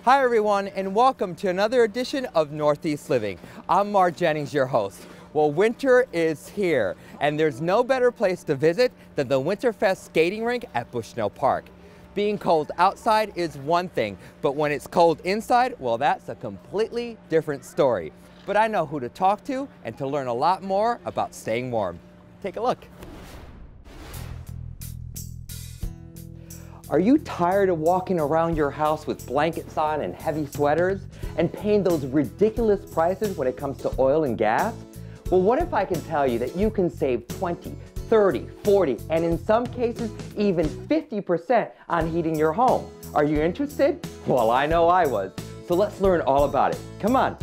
Hi everyone, and welcome to another edition of Northeast Living. I'm Mark Jennings, your host. Well, winter is here, and there's no better place to visit than the Winterfest skating rink at Bushnell Park. Being cold outside is one thing, but when it's cold inside, well, that's a completely different story. But I know who to talk to and to learn a lot more about staying warm. Take a look. Are you tired of walking around your house with blankets on and heavy sweaters and paying those ridiculous prices when it comes to oil and gas? Well, what if I can tell you that you can save 20, 30, 40, and in some cases, even 50% on heating your home? Are you interested? Well, I know I was. So let's learn all about it. Come on.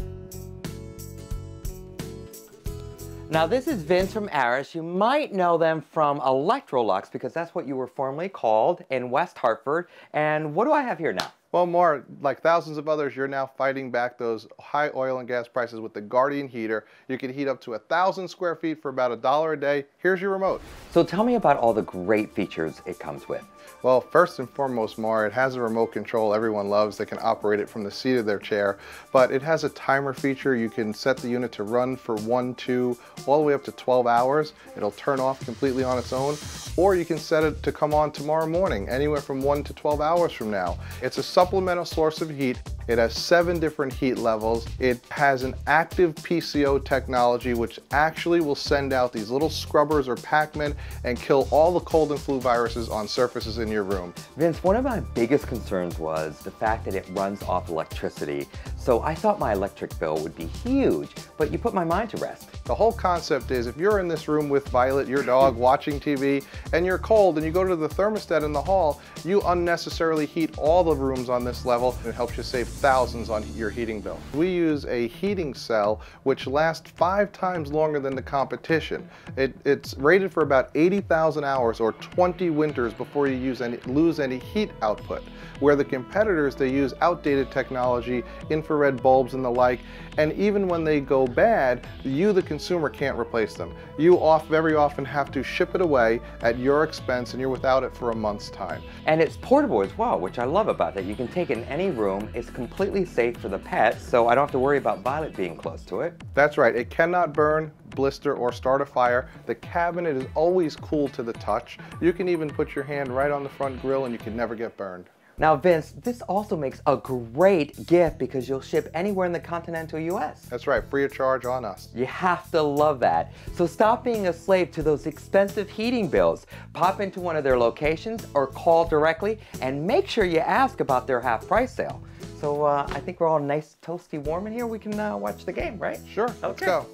Now this is Vince from Arish. You might know them from Electrolux because that's what you were formerly called in West Hartford. And what do I have here now? Well, Mark, like thousands of others, you're now fighting back those high oil and gas prices with the Guardian heater. You can heat up to 1,000 square feet for about $1 a day. Here's your remote. So tell me about all the great features it comes with. Well, first and foremost, Mar, it has a remote control everyone loves. They can operate it from the seat of their chair, but it has a timer feature. You can set the unit to run for 1, 2, all the way up to 12 hours. It'll turn off completely on its own, or you can set it to come on tomorrow morning, anywhere from 1 to 12 hours from now. It's a supplemental source of heat. It has 7 different heat levels. It has an active PCO technology, which actually will send out these little scrubbers or Pac-Men and kill all the cold and flu viruses on surfaces in your room. Vince, one of my biggest concerns was the fact that it runs off electricity. So I thought my electric bill would be huge, but you put my mind to rest. The whole concept is if you're in this room with Violet, your dog, watching TV, and you're cold and you go to the thermostat in the hall, you unnecessarily heat all the rooms on this level, and it helps you save thousands on your heating bill. We use a heating cell which lasts 5 times longer than the competition. It's rated for about 80,000 hours or 20 winters before you lose any heat output, where the competitors, they use outdated technology, infrared bulbs and the like, and even when they go bad, you, the consumer, can't replace them. You very often have to ship it away at your expense, and you're without it for a month's time. And it's portable as well, which I love about that. You can take it in any room. It's completely safe for the pets, so I don't have to worry about Violet being close to it. That's right. It cannot burn, blister, or start a fire. The cabinet is always cool to the touch. You can even put your hand right on the front grill and you can never get burned. Now Vince, this also makes a great gift because you'll ship anywhere in the continental US. That's right, free of charge on us. You have to love that. So stop being a slave to those expensive heating bills. Pop into one of their locations or call directly and make sure you ask about their half price sale. So I think we're all nice, toasty, warm in here. We can watch the game, right? Sure, let's go.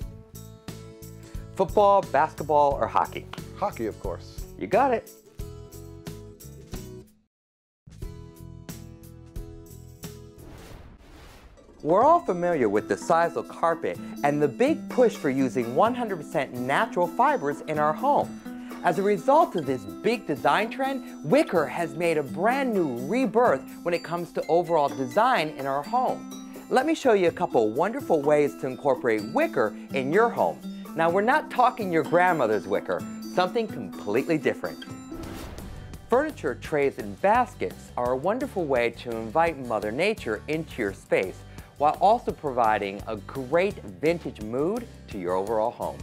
Football, basketball, or hockey? Hockey, of course. You got it. We're all familiar with the sisal carpet and the big push for using 100% natural fibers in our home. As a result of this big design trend, wicker has made a brand new rebirth when it comes to overall design in our home. Let me show you a couple wonderful ways to incorporate wicker in your home. Now, we're not talking your grandmother's wicker, something completely different. Furniture trays and baskets are a wonderful way to invite Mother Nature into your space, while also providing a great vintage mood to your overall home.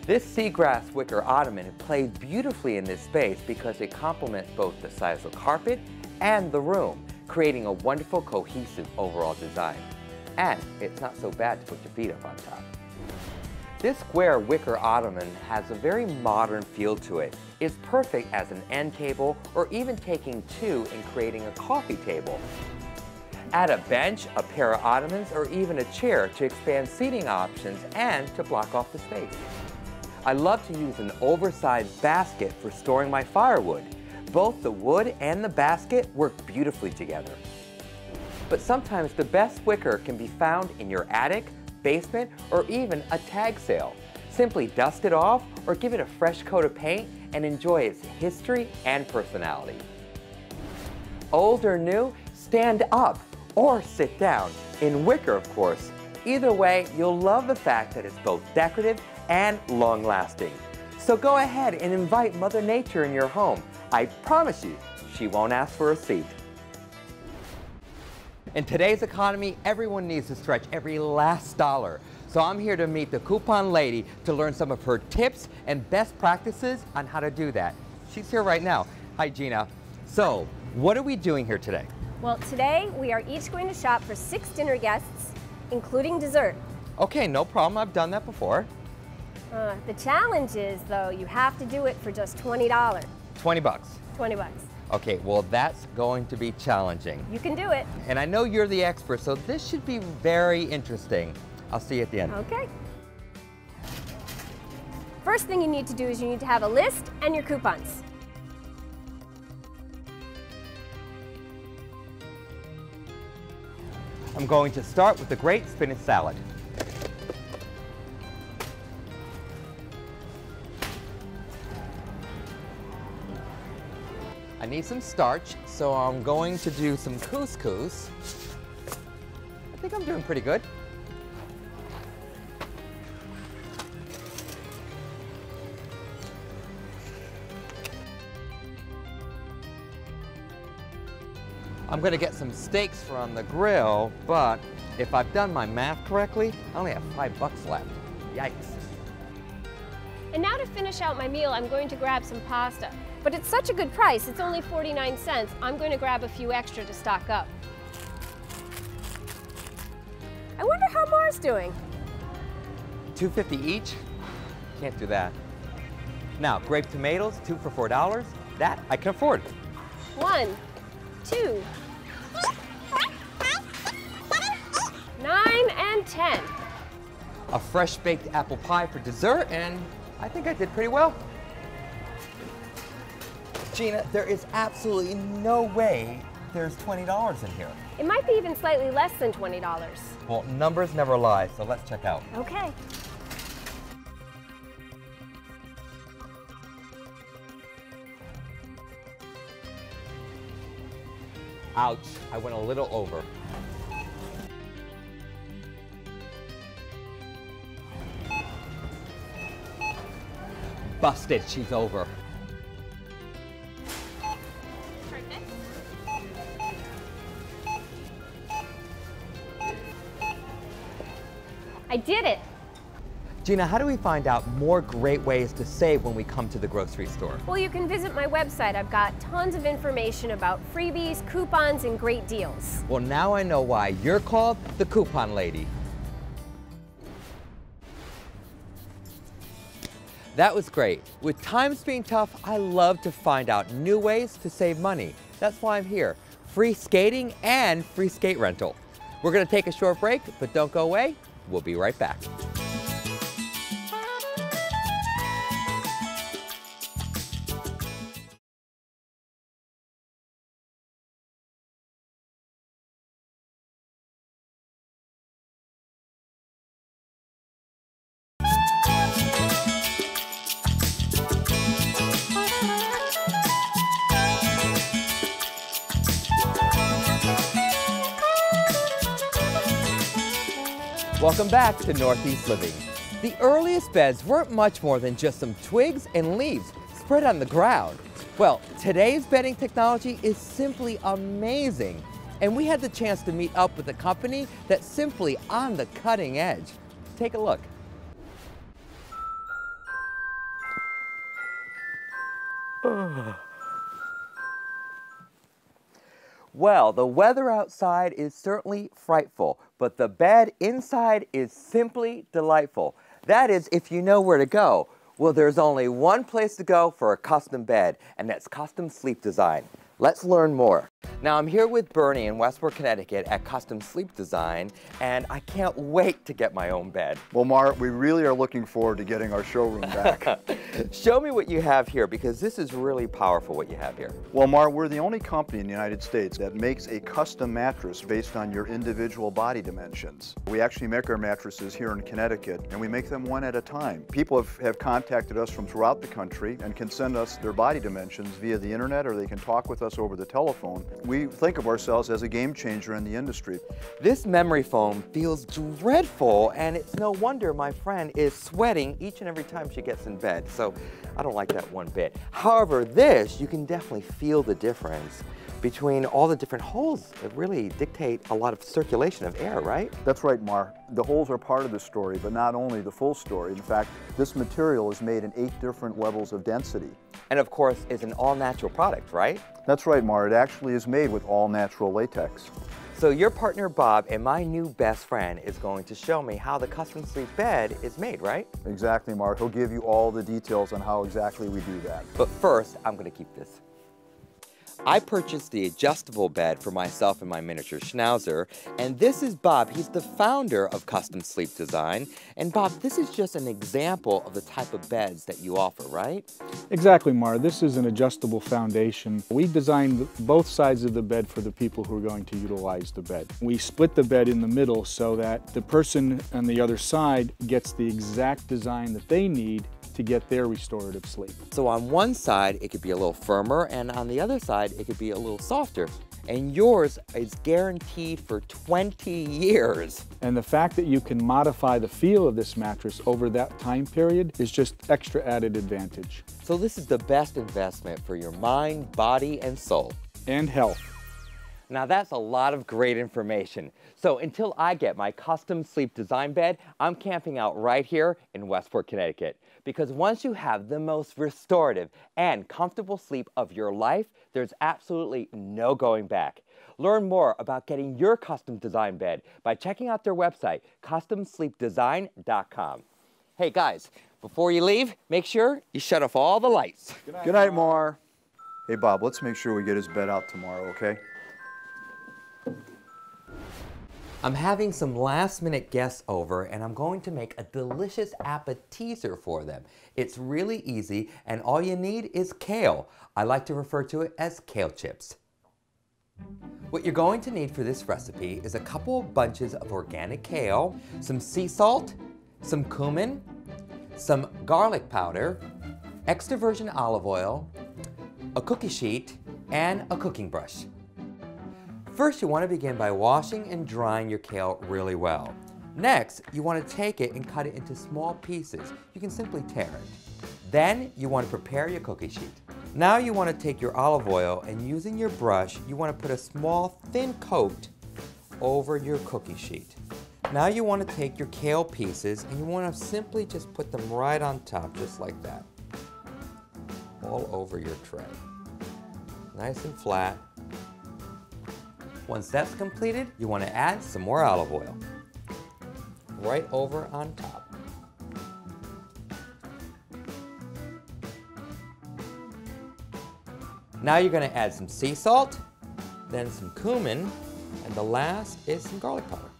This seagrass wicker ottoman plays beautifully in this space because it complements both the sisal carpet and the room, creating a wonderful cohesive overall design. And it's not so bad to put your feet up on top. This square wicker ottoman has a very modern feel to it. It's perfect as an end table or even taking 2 and creating a coffee table. Add a bench, a pair of ottomans, or even a chair to expand seating options and to block off the space. I love to use an oversized basket for storing my firewood. Both the wood and the basket work beautifully together. But sometimes the best wicker can be found in your attic, basement, or even a tag sale. Simply dust it off or give it a fresh coat of paint and enjoy its history and personality. Old or new, stand up or sit down, in wicker of course. Either way, you'll love the fact that it's both decorative and long-lasting. So go ahead and invite Mother Nature in your home. I promise you, she won't ask for a seat. In today's economy, everyone needs to stretch every last dollar. So I'm here to meet the coupon lady to learn some of her tips and best practices on how to do that. She's here right now. Hi, Gina. So, what are we doing here today? Well, today we are each going to shop for 6 dinner guests, including dessert. Okay, no problem. I've done that before. The challenge is, though, you have to do it for just $20. 20 bucks. 20 bucks. Okay, well, that's going to be challenging. You can do it. And I know you're the expert, so this should be very interesting. I'll see you at the end. Okay. First thing you need to do is you need to have a list and your coupons. I'm going to start with the great spinach salad. I need some starch, so I'm going to do some couscous. I think I'm doing pretty good. I'm going to get some steaks for on the grill, but if I've done my math correctly, I only have $5 left. Yikes. And now to finish out my meal, I'm going to grab some pasta. But it's such a good price, it's only 49 cents. I'm going to grab a few extra to stock up. I wonder how Mars doing. $2.50 each? Can't do that. Now, grape tomatoes, 2 for $4. That I can afford. 1, 2, 9, and 10. A fresh baked apple pie for dessert, and I think I did pretty well. Gina, there is absolutely no way there's $20 in here. It might be even slightly less than $20. Well, numbers never lie, so let's check out. Okay. Ouch, I went a little over. Busted, she's over. I did it. Gina, how do we find out more great ways to save when we come to the grocery store? Well, you can visit my website. I've got tons of information about freebies, coupons, and great deals. Well, now I know why you're called the Coupon Lady. That was great. With times being tough, I love to find out new ways to save money. That's why I'm here. Free skating and free skate rental. We're gonna take a short break, but don't go away. We'll be right back. Welcome back to Northeast Living. The earliest beds weren't much more than just some twigs and leaves spread on the ground. Well, today's bedding technology is simply amazing. And we had the chance to meet up with a company that's simply on the cutting edge. Take a look. Well, the weather outside is certainly frightful, but the bed inside is simply delightful. That is, if you know where to go. Well, there's only one place to go for a custom bed, and that's Custom Sleep Design. Let's learn more. Now, I'm here with Bernie in Westport, Connecticut at Custom Sleep Design, and I can't wait to get my own bed. Well, Mark, we really are looking forward to getting our showroom back. Show me what you have here, because this is really powerful what you have here. Well, Mark, we're the only company in the United States that makes a custom mattress based on your individual body dimensions. We actually make our mattresses here in Connecticut, and we make them one at a time. People have contacted us from throughout the country and can send us their body dimensions via the internet, or they can talk with us over the telephone. We think of ourselves as a game changer in the industry. This memory foam feels dreadful, and it's no wonder my friend is sweating each and every time she gets in bed, so I don't like that one bit. However, this, you can definitely feel the difference between all the different holes that really dictate a lot of circulation of air, right? That's right, Mar. The holes are part of the story, but not only the full story. In fact, this material is made in 8 different levels of density. And of course, it's an all-natural product, right? That's right, Mar. It actually is made with all-natural latex. So your partner Bob and my new best friend is going to show me how the custom sleep bed is made, right? Exactly, Mar. He'll give you all the details on how exactly we do that. But first, I'm going to keep this. I purchased the adjustable bed for myself and my miniature Schnauzer, and this is Bob. He's the founder of Custom Sleep Design. And Bob, this is just an example of the type of beds that you offer, right? Exactly, Mara. This is an adjustable foundation. We designed both sides of the bed for the people who are going to utilize the bed. We split the bed in the middle so that the person on the other side gets the exact design that they need to get their restorative sleep. So on one side, it could be a little firmer, and on the other side, it could be a little softer. And yours is guaranteed for 20 years. And the fact that you can modify the feel of this mattress over that time period is just extra added advantage. So this is the best investment for your mind, body, and soul. And health. Now that's a lot of great information. So until I get my custom sleep design bed, I'm camping out right here in Westport, Connecticut. Because once you have the most restorative and comfortable sleep of your life, there's absolutely no going back. Learn more about getting your custom design bed by checking out their website, customsleepdesign.com. Hey guys, before you leave, make sure you shut off all the lights. Good night, Mar. Hey, Bob, let's make sure we get his bed out tomorrow, okay? I'm having some last-minute guests over, and I'm going to make a delicious appetizer for them. It's really easy, and all you need is kale. I like to refer to it as kale chips. What you're going to need for this recipe is a couple of bunches of organic kale, some sea salt, some cumin, some garlic powder, extra virgin olive oil, a cookie sheet, and a cooking brush. First, you want to begin by washing and drying your kale really well. Next, you want to take it and cut it into small pieces. You can simply tear it. Then, you want to prepare your cookie sheet. Now you want to take your olive oil and using your brush, you want to put a small thin coat over your cookie sheet. Now you want to take your kale pieces and you want to simply just put them right on top, just like that. All over your tray. Nice and flat. Once that's completed, you want to add some more olive oil. Right over on top. Now you're going to add some sea salt, then some cumin, and the last is some garlic powder.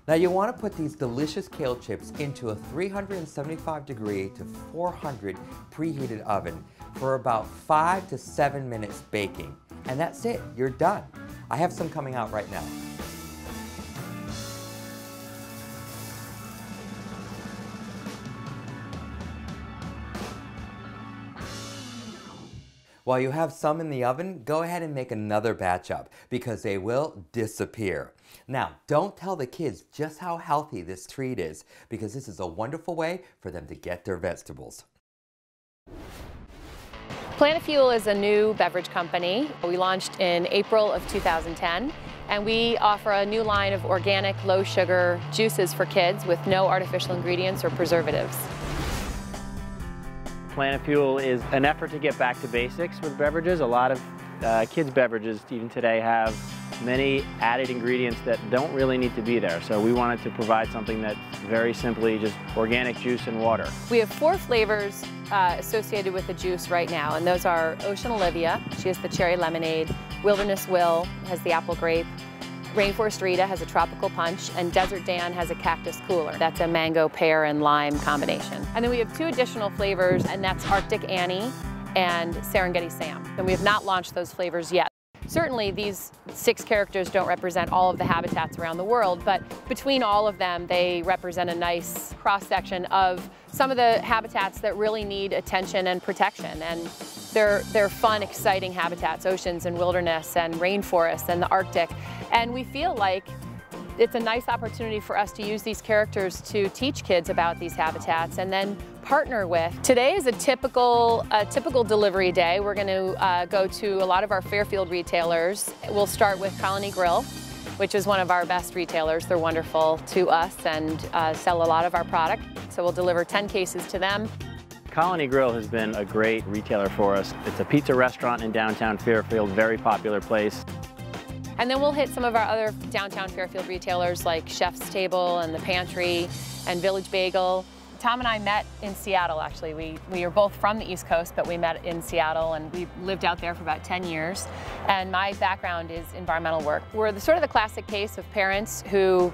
Now you want to put these delicious kale chips into a 375 degree to 400 preheated oven for about 5 to 7 minutes baking. And that's it, you're done. I have some coming out right now. While you have some in the oven, go ahead and make another batch up because they will disappear. Now, don't tell the kids just how healthy this treat is because this is a wonderful way for them to get their vegetables. Planet Fuel is a new beverage company. We launched in April of 2010, and we offer a new line of organic, low-sugar juices for kids with no artificial ingredients or preservatives. Planet Fuel is an effort to get back to basics with beverages. A lot of kids' beverages even today have many added ingredients that don't really need to be there. So we wanted to provide something that's very simply just organic juice and water. We have 4 flavors associated with the juice right now, and those are Ocean Olivia, she has the cherry lemonade, Wilderness Will has the apple grape, Rainforest Rita has a tropical punch, and Desert Dan has a cactus cooler. That's a mango, pear, and lime combination. And then we have 2 additional flavors, and that's Arctic Annie and Serengeti Sam. And we have not launched those flavors yet. Certainly these 6 characters don't represent all of the habitats around the world, but between all of them, they represent a nice cross-section of some of the habitats that really need attention and protection. And They're fun, exciting habitats, oceans and wilderness and rainforests and the Arctic. And we feel like it's a nice opportunity for us to use these characters to teach kids about these habitats and then partner with. Today is a typical delivery day. We're going to go to a lot of our Fairfield retailers. We'll start with Colony Grill, which is one of our best retailers. They're wonderful to us and sell a lot of our product. So we'll deliver 10 cases to them. Colony Grill has been a great retailer for us. It's a pizza restaurant in downtown Fairfield, very popular place. And then we'll hit some of our other downtown Fairfield retailers like Chef's Table and The Pantry and Village Bagel. Tom and I met in Seattle, actually. We are both from the East Coast, but we met in Seattle, and we lived out there for about 10 years. And my background is environmental work. We're sort of the classic case of parents who,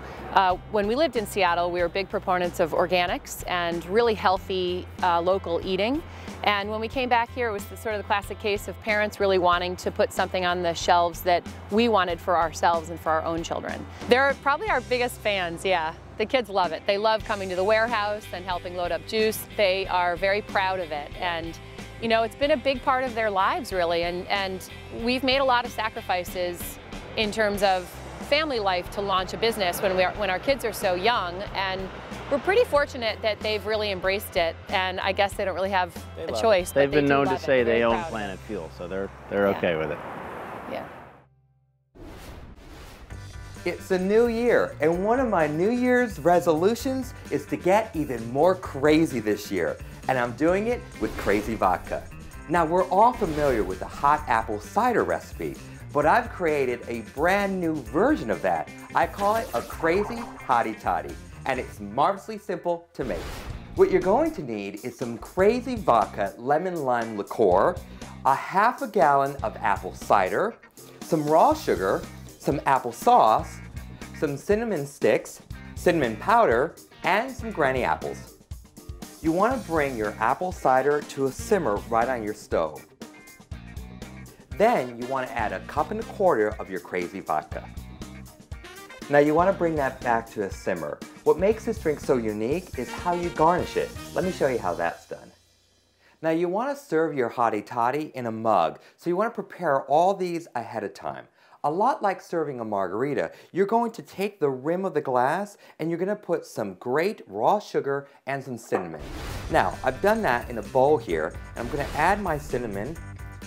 when we lived in Seattle, we were big proponents of organics and really healthy local eating. And when we came back here, it was sort of the classic case of parents really wanting to put something on the shelves that we wanted for ourselves and for our own children. They're probably our biggest fans, yeah. The kids love it. They love coming to the warehouse and helping load up juice. They are very proud of it. And you know, it's been a big part of their lives, really. And we've made a lot of sacrifices in terms of family life to launch a business when our kids are so young. And we're pretty fortunate that they've really embraced it, and I guess they don't really have a choice. They've been known to say they own Planet Fuel, so they're okay with it. Yeah. It's a new year, and one of my New Year's resolutions is to get even more crazy this year, and I'm doing it with Crazy Vodka. Now, we're all familiar with the hot apple cider recipe, but I've created a brand new version of that. I call it a Crazy Hottie Toddy, and it's marvelously simple to make. What you're going to need is some Crazy Vodka lemon lime liqueur, a half a gallon of apple cider, some raw sugar, some apple sauce, some cinnamon sticks, cinnamon powder, and some granny apples. You want to bring your apple cider to a simmer right on your stove. Then you want to add a cup and a quarter of your Crazy Vodka. Now you want to bring that back to a simmer. What makes this drink so unique is how you garnish it. Let me show you how that's done. Now you want to serve your hottie toddy in a mug, so you want to prepare all these ahead of time. A lot like serving a margarita, you're going to take the rim of the glass and you're going to put some great raw sugar and some cinnamon. Now, I've done that in a bowl here, and I'm going to add my cinnamon,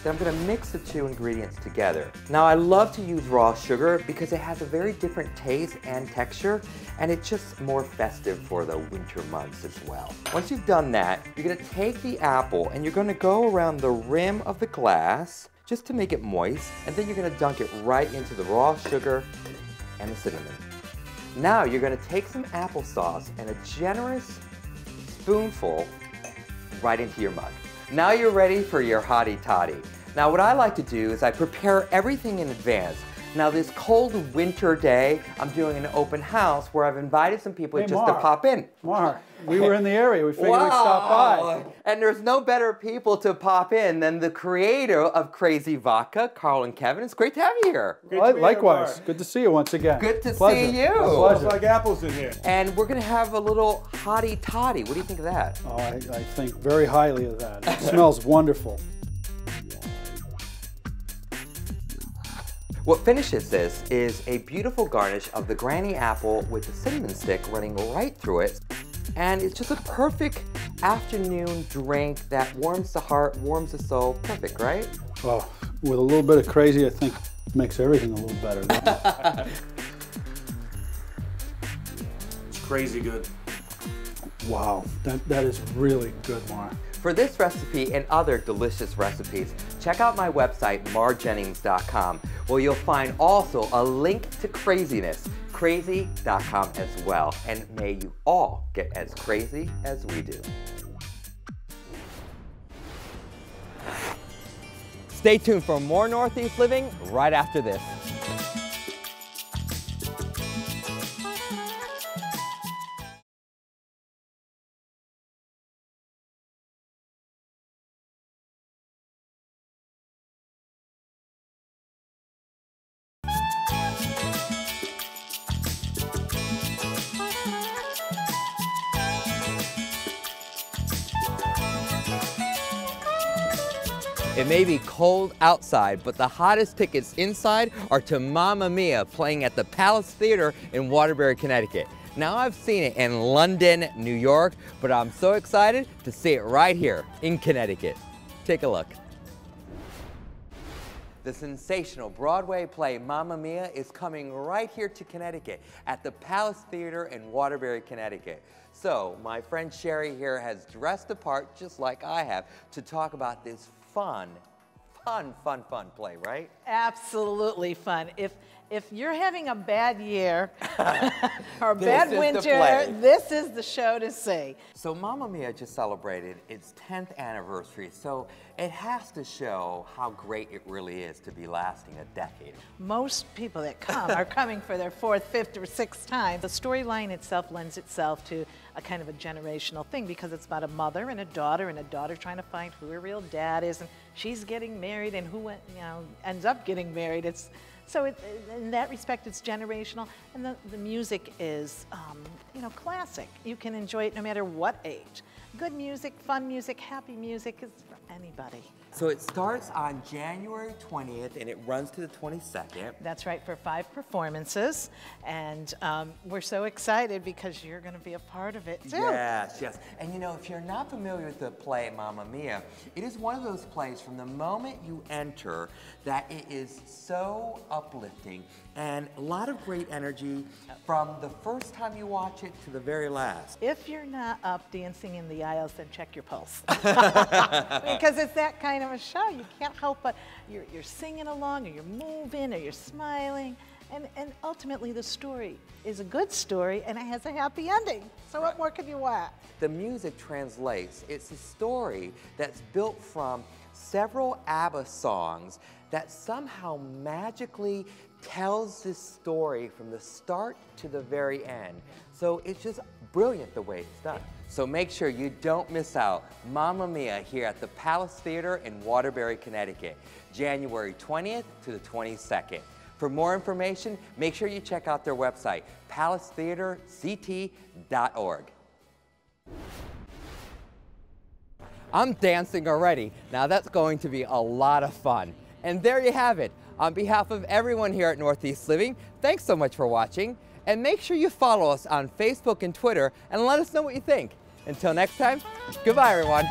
then I'm going to mix the two ingredients together. Now, I love to use raw sugar because it has a very different taste and texture, and it's just more festive for the winter months as well. Once you've done that, you're going to take the apple and you're going to go around the rim of the glass just to make it moist, and then you're going to dunk it right into the raw sugar and the cinnamon. Now you're going to take some applesauce and a generous spoonful right into your mug. Now you're ready for your hottie toddy. Now what I like to do is I prepare everything in advance. Now this cold winter day, I'm doing an open house where I've invited some people just to pop in. Mark, we were in the area. We figured we'd stop by. And there's no better people to pop in than the creator of Crazy Vodka, Carl and Kevin. It's great to have you here. Likewise. Good to see you once again. Good to see you. Smells like apples in here. And we're going to have a little hottie toddy. What do you think of that? Oh, I think very highly of that. It smells wonderful. What finishes this is a beautiful garnish of the granny apple with the cinnamon stick running right through it. And it's just a perfect afternoon drink that warms the heart, warms the soul. Perfect, right? Oh, with a little bit of crazy, I think makes everything a little better. It's crazy good. Wow, that is really good, Mark. For this recipe and other delicious recipes, check out my website, marjennings.com, where you'll find also a link to craziness, crazy.com as well. And may you all get as crazy as we do. Stay tuned for more Northeast Living right after this. It may be cold outside, but the hottest tickets inside are to Mamma Mia playing at the Palace Theater in Waterbury, Connecticut. Now I've seen it in London, New York, but I'm so excited to see it right here in Connecticut. Take a look. The sensational Broadway play Mamma Mia is coming right here to Connecticut at the Palace Theater in Waterbury, Connecticut. So my friend Sherry here has dressed the part just like I have to talk about this fun play, right? Absolutely fun. If you're having a bad year or a bad winter, this is the show to see. So Mamma Mia just celebrated its 10th anniversary, so it has to show how great it really is to be lasting a decade. Most people that come are coming for their 4th, 5th, or 6th time. The storyline itself lends itself to a kind of a generational thing because it's about a mother and a daughter trying to find who her real dad is, and she's getting married and who ends up getting married. So in that respect, it's generational, and the music is, classic. You can enjoy it no matter what age. Good music, fun music, happy music is for anybody. So it starts on January 20th and it runs to the 22nd. That's right, for 5 performances, and we're so excited because you're going to be a part of it too. Yes, yes. And if you're not familiar with the play Mamma Mia, it is one of those plays from the moment you enter that it is so uplifting and a lot of great energy from the first time you watch it to the very last. If you're not up dancing in the aisles, then check your pulse. Because it's that kind of a show. You can't help but you're singing along, or you're moving, or you're smiling. And ultimately, the story is a good story, and it has a happy ending. So what more could you want? The music translates. It's a story that's built from several ABBA songs that somehow magically tells this story from the start to the very end. So it's just brilliant the way it's done. So make sure you don't miss out Mamma Mia here at the Palace Theater in Waterbury, Connecticut, January 20th to the 22nd. For more information, make sure you check out their website, palacetheaterct.org. I'm dancing already. Now that's going to be a lot of fun. And there you have it. On behalf of everyone here at Northeast Living, thanks so much for watching. And make sure you follow us on Facebook and Twitter and let us know what you think. Until next time, goodbye everyone.